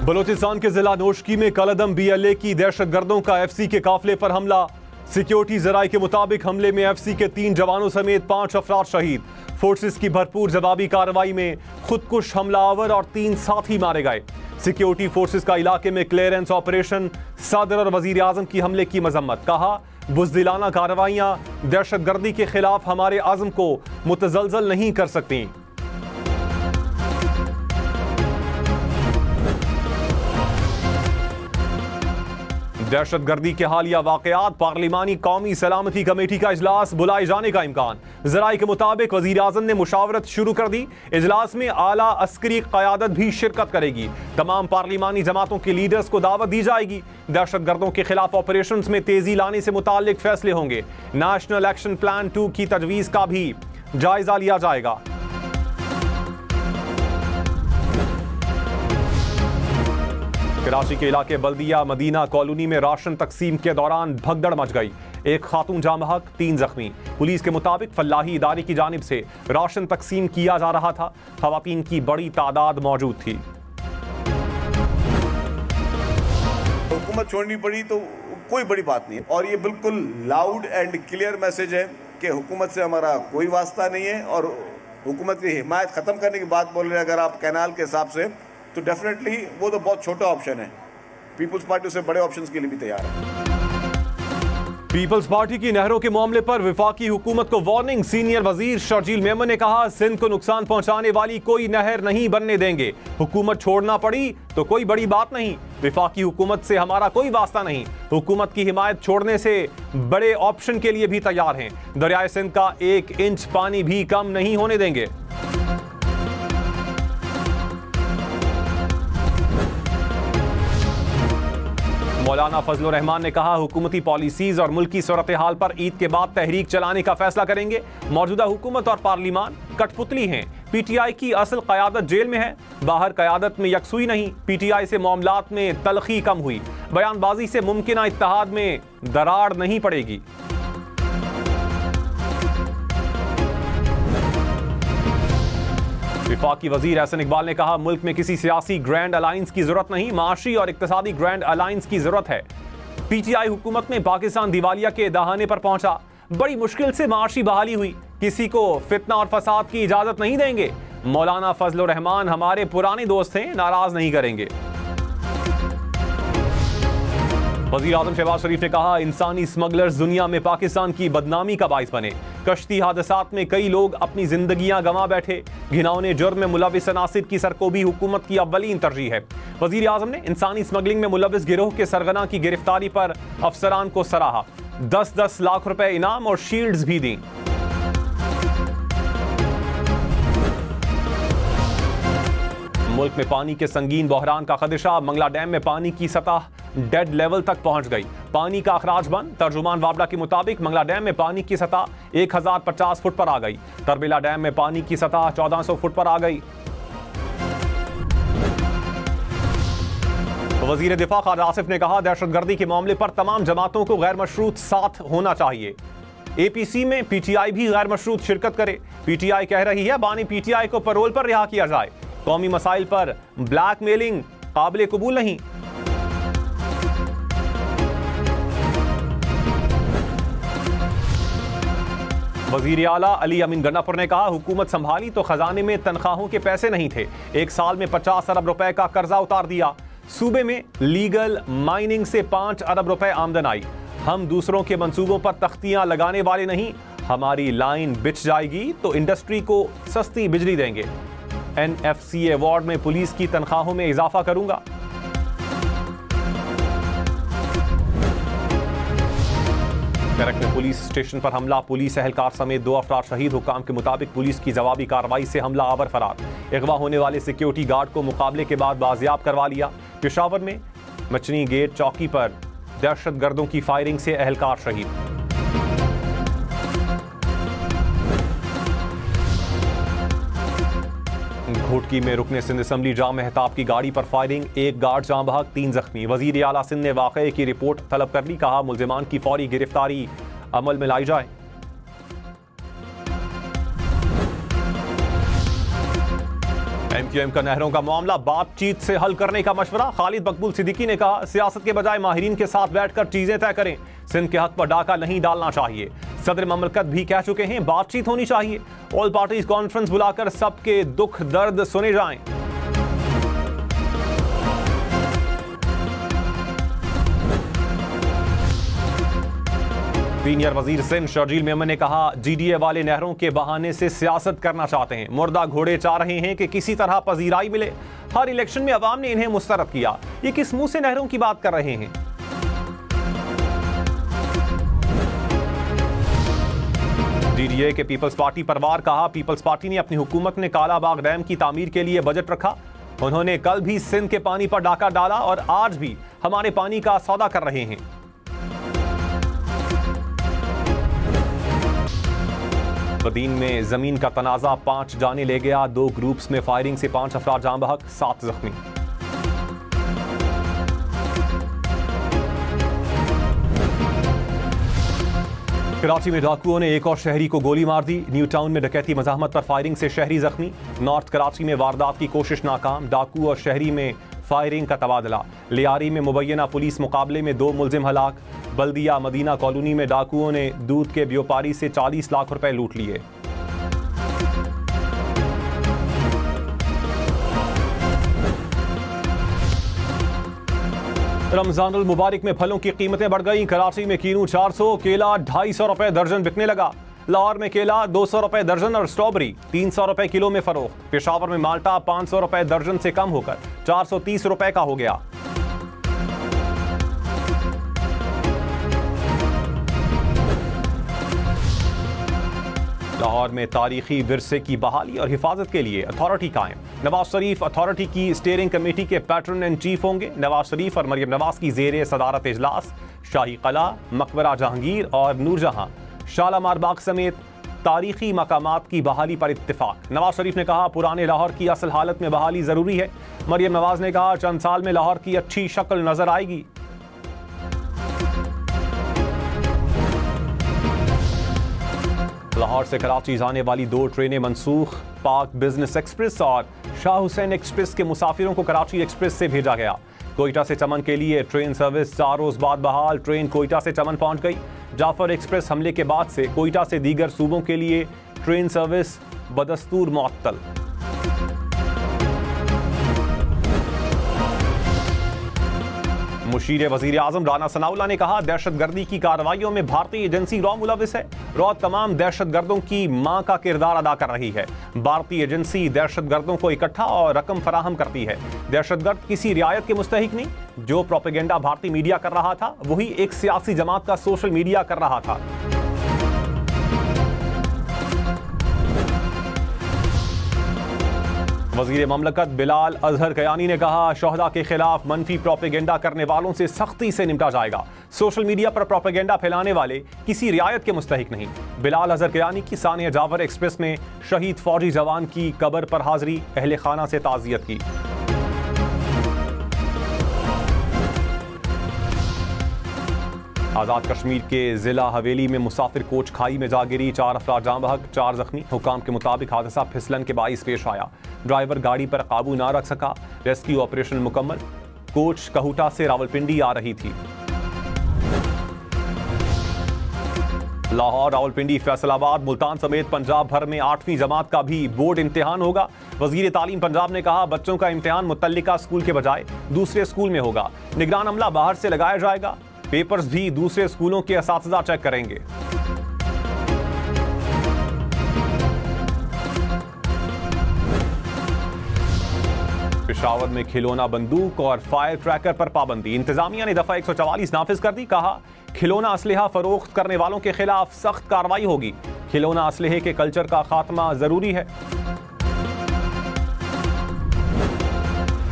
बलोचिस्तान के जिला नोशकी में कलदम BLA की दहशतगर्दों का FC के काफिले पर हमला। सिक्योरिटी जराये के मुताबिक हमले में FC के 3 जवानों समेत 5 अफराद शहीद। फोर्सेस की भरपूर जवाबी कार्रवाई में खुदकुश हमलावर और 3 साथी मारे गए। सिक्योरिटी फोर्सेस का इलाके में क्लियरेंस ऑपरेशन। सदर और वजीर आजम की हमले की मजम्मत। कहा, बुज़दिलाना कार्रवाइयां दहशतगर्दी के खिलाफ हमारे आज़म को मुतज़लज़ल नहीं कर सकती। दहशतगर्दी के हालिया वाकयात, पार्लिमानी कौमी सलामती कमेटी का इजलास बुलाए जाने का इम्कान। जराये के मुताबिक वजीर आजम ने मुशावरत शुरू कर दी। इजलास में आला अस्करी क़यादत भी शिरकत करेगी। तमाम पार्लिमानी जमातों के लीडर्स को दावत दी जाएगी। दहशतगर्दों के खिलाफ ऑपरेशन में तेजी लाने से मुताल्लिक फैसले होंगे। नेशनल एक्शन प्लान 2 की तजवीज़ का भी जायजा लिया जाएगा। कराची के इलाके बल्दिया मदीना कॉलोनी में राशन तकसीम के दौरान भगदड़ मच गई। एक खातून जाँ बहक, 3 जख्मी। पुलिस के मुताबिक फलाही इदारे की जानिब से राशन तकसीम किया जा रहा था। खवातीन की बड़ी तादाद मौजूद थी। हुकूमत छोड़नी पड़ी तो कोई बड़ी बात नहीं, और ये बिल्कुल लाउड एंड क्लियर मैसेज है कि हुकूमत से हमारा कोई वास्ता नहीं है, और हुकूमत की हिमायत ख़त्म करने की बात बोल रहे हैं अगर आप कैनाल के हिसाब से, तो डेफिनेटली वो तो बहुत छोटा ऑप्शन है। पीपल्स पार्टी उससे बड़े ऑप्शंस के लिए भी तैयार है। पीपल्स पार्टी की नहरों के मामले पर विफाकी हुकूमत को वार्निंग। सीनियर वजीर शर्जील मेमन ने कहा, सिंध को नुकसान पहुंचाने वाली कोई नहर नहीं बनने देंगे। हुकूमत छोड़ना पड़ी तो कोई बड़ी बात नहीं। विफाकी हुकूमत से हमारा कोई वास्ता नहीं। हुकूमत की हिमायत छोड़ने से बड़े ऑप्शन के लिए भी तैयार हैं। दरियाए सिंध का 1 इंच पानी भी कम नहीं होने देंगे। मौलाना फजलुर रहमान ने कहा, हुकूमती पॉलिसीज और मुल्की सूरत हाल पर ईद के बाद तहरीक चलाने का फैसला करेंगे। मौजूदा हुकूमत और पार्लिमान कठपुतली हैं। PTI की असल क़यादत जेल में है। बाहर क़यादत में यकसुई नहीं। PTI से मामलात में तलखी कम हुई। बयानबाजी से मुमकिन इत्तेहाद में दरार नहीं पड़ेगी। विफाकी वजीर एहसन इकबाल ने कहा, मुल्क में किसी सियासी ग्रैंड अलायंस की जरूरत नहीं, माशी और इक्तिसादी ग्रैंड अलायंस की जरूरत है। PTI हुकूमत में पाकिस्तान दिवालिया के दहाने पर पहुंचा। बड़ी मुश्किल से माशी बहाली हुई। किसी को फितना और फसाद की इजाजत नहीं देंगे। मौलाना फजलुर रहमान हमारे पुराने दोस्त हैं, नाराज नहीं करेंगे। वज़ीर आज़म शहबाज शरीफ ने कहा, इंसानी स्मगलर्स दुनिया में पाकिस्तान की बदनामी का बाइस बने। कश्ती हादसात में कई लोग अपनी जिंदगियां गंवा बैठे। घिनौने जुर्म में मुलविस अनासिर की सरकोबी हुकूमत की अव्वलीन तरजीह है। वज़ीर आज़म ने इंसानी स्मगलिंग में मुलविस गिरोह के सरगना की गिरफ्तारी पर अफसरान को सराहा। 10-10 लाख रुपए इनाम और शील्ड्स भी दी। मुल्क में पानी के संगीन बहरान का खदशा। मंगला डैम में पानी की सतह डेड लेवल तक पहुंच गई। पानी का अखराज बंद। तर्जुमान वाबला के मुताबिक मंगला डैम में पानी की सतह 1050 फुट पर आ गई। तरबिला डैम में पानी की सतह 1400 फुट पर आ गई। वजीर दिफा खालिद आसिफ ने कहा, दहशतगर्दी के मामले पर तमाम जमातों को गैर मशरूत साथ होना चाहिए। APC में PTI भी गैर मशरूत शिरकत करे। PTI कह रही है, बानी PTI को पैरोल पर रिहा किया जाए। कौमी मसाइल पर ब्लैकमेलिंग काबिल कबूल नहीं। वजीर आला अली अमीन गन्नापुर ने कहा, हुकूमत संभाली तो खजाने में तनख्वाहों के पैसे नहीं थे। 1 साल में 50 अरब रुपए का कर्जा उतार दिया। सूबे में लीगल माइनिंग से 5 अरब रुपए आमदन आई। हम दूसरों के मंसूबों पर तख्तियां लगाने वाले नहीं। हमारी लाइन बिछ जाएगी तो इंडस्ट्री को सस्ती बिजली देंगे। NFC अवार्ड में पुलिस की तनख्वाहों में इजाफा करूंगा। करक में पुलिस स्टेशन पर हमला। पुलिस एहलकार समेत 2 अफराद शहीद। हुकाम के मुताबिक पुलिस की जवाबी कार्रवाई से हमला आवर फरार। अगवा होने वाले सिक्योरिटी गार्ड को मुकाबले के बाद बाजियाब करवा लिया। पेशावर में मचनी गेट चौकी पर दहशतगर्दों की फायरिंग से एहलकार शहीद। घोटकी में रुकने सिंध असम्बली जाम मेहताब की गाड़ी पर फायरिंग। 1 गार्ड जाँ बहक, 3 जख्मी। वजीर आला सिंध ने वाक़े की रिपोर्ट तलब कर ली। कहा, मुल्जिमान की फौरी गिरफ्तारी अमल में लाई जाए। MQM का नहरों का मामला बातचीत से हल करने का मशवरा। खालिद मकबूल सिद्दीकी ने कहा, सियासत के बजाय माहिरीन के साथ बैठकर चीजें तय करें। सिंध के हक पर डाका नहीं डालना चाहिए। सदर ममलकत भी कह चुके हैं बातचीत होनी चाहिए। ऑल पार्टीज कॉन्फ्रेंस बुलाकर सबके दुख दर्द सुने जाएं। सीनियर वजीर सिंध शर्जील मेमन ने कहा, GDA वाले नहरों के बहाने से सियासत करना चाहते हैं। मुर्दा घोड़े चाह रहे हैं कि किसी तरह पजीराई मिले। हर इलेक्शन में अवाम ने इन्हें मुस्तरद किया। ये किस मुंह से नहरों की बात कर रहे हैं? DDA के पीपल्स पार्टी पर वार। कहा, पीपल्स पार्टी ने अपनी हुकूमत में कालाबाग डैम की तामीर के लिए बजट रखा। उन्होंने कल भी सिंध के पानी पर डाका डाला और आज भी हमारे पानी का सौदा कर रहे हैं। बदीन में जमीन का तनाजा 5 जाने ले गया। 2 ग्रुप्स में फायरिंग से 5 अफराद जान बहक, 7 जख्मी। कराची में डाकुओं ने एक और शहरी को गोली मार दी। न्यू टाउन में डकैती मज़ाहमत पर फायरिंग से शहरी जख्मी। नॉर्थ कराची में वारदात की कोशिश नाकाम। डाकू और शहरी में फायरिंग का तबादला। लियारी में मुबैना पुलिस मुकाबले में 2 मुलजिम हलाक। बल्दिया मदीना कॉलोनी में डाकुओं ने दूध के व्यापारी से 40 लाख रुपए लूट लिए। रमजानुल मुबारक में फलों की कीमतें बढ़ गई। कराची में कीनू 400, केला 250 रुपए दर्जन बिकने लगा। लाहौर में केला 200 रुपए दर्जन और स्ट्रॉबेरी 300 रुपए किलो में फरोख्त। पेशावर में माल्टा 500 रुपए दर्जन से कम होकर 430 रुपए का हो गया। लाहौर में तारीखी विरसे की बहाली और हिफाजत के लिए अथॉरिटी कायम। नवाज शरीफ अथॉरिटी की स्टीयरिंग कमेटी के पैटर्न एंड चीफ होंगे। नवाज शरीफ और मरियम नवाज की जेर सदारत इजलास शाही कला, मकबरा जहांगीर और नूरजहां, शालामार बाग समेत तारीखी मकामात की बहाली पर इत्तिफाक। नवाज शरीफ ने कहा, पुराने लाहौर की असल हालत में बहाली जरूरी है। मरियम नवाज ने कहा, चंद साल में लाहौर की अच्छी शक्ल नजर आएगी। लाहौर से कराची जाने वाली 2 ट्रेनें मनसूख। पाक बिजनेस एक्सप्रेस और शाह हुसैन एक्सप्रेस के मुसाफिरों को कराची एक्सप्रेस से भेजा गया। कोयटा से चमन के लिए ट्रेन सर्विस 4 रोज बाद बहाल। ट्रेन कोयटा से चमन पहुंच गई। जाफर एक्सप्रेस हमले के बाद से कोयटा से दीगर सूबों के लिए ट्रेन सर्विस बदस्तूर मुअत्तल। मुशीर वजीर आजम राना सनाउल्लाह ने कहा, दहशतगर्दी की कार्रवाइयों में भारतीय एजेंसी रॉ मुलविस है। रॉ तमाम दहशतगर्दों की मां का किरदार अदा कर रही है। भारतीय एजेंसी दहशतगर्दों को इकट्ठा और रकम फराहम करती है। दहशतगर्द किसी रियायत के मुस्तहिक नहीं। जो प्रोपेगेंडा भारतीय मीडिया कर रहा था वही एक सियासी जमात का सोशल मीडिया कर रहा था। वजीर ममलकत बिलाल अजहर कयानी ने कहा, शोहदा के खिलाफ मनफी प्रोपेगेंडा करने वालों से सख्ती से निपटा जाएगा। सोशल मीडिया पर प्रोपेगेंडा फैलाने वाले किसी रियायत के मुस्तहिक नहीं। बिलाल अजहर कयानी की सानिया जावर एक्सप्रेस में शहीद फौजी जवान की कब्र पर हाजिरी, अहले खाना से ताज़ियत की। आज़ाद कश्मीर के जिला हवेली में मुसाफिर कोच खाई में जा गिरी। 4 अफराद जान बहक, 4 जख्मी। हुकाम के मुताबिक हादसा फिसलन के बाइस पेश आया। ड्राइवर गाड़ी पर काबू ना रख सका। रेस्क्यू ऑपरेशन मुकम्मल। कोच कहूटा से रावलपिंडी आ रही थी। लाहौर, रावलपिंडी, फैसलाबाद, मुल्तान समेत पंजाब भर में 8वीं जमात का भी बोर्ड इम्तिहान होगा। वजीर तालीम पंजाब ने कहा, बच्चों का इम्तिहान मुतल्लिका स्कूल के बजाय दूसरे स्कूल में होगा। निगरान अमला बाहर से लगाया जाएगा। पेपर्स भी दूसरे स्कूलों के असातिज़ा चेक करेंगे। पेशावर में खिलौना बंदूक और फायर ट्रैकर पर पाबंदी। इंतजामिया ने दफा 144 नाफिज कर दी। कहा, खिलौना असलहा फरोख्त करने वालों के खिलाफ सख्त कार्रवाई होगी। खिलौना असलहे के कल्चर का खात्मा जरूरी है।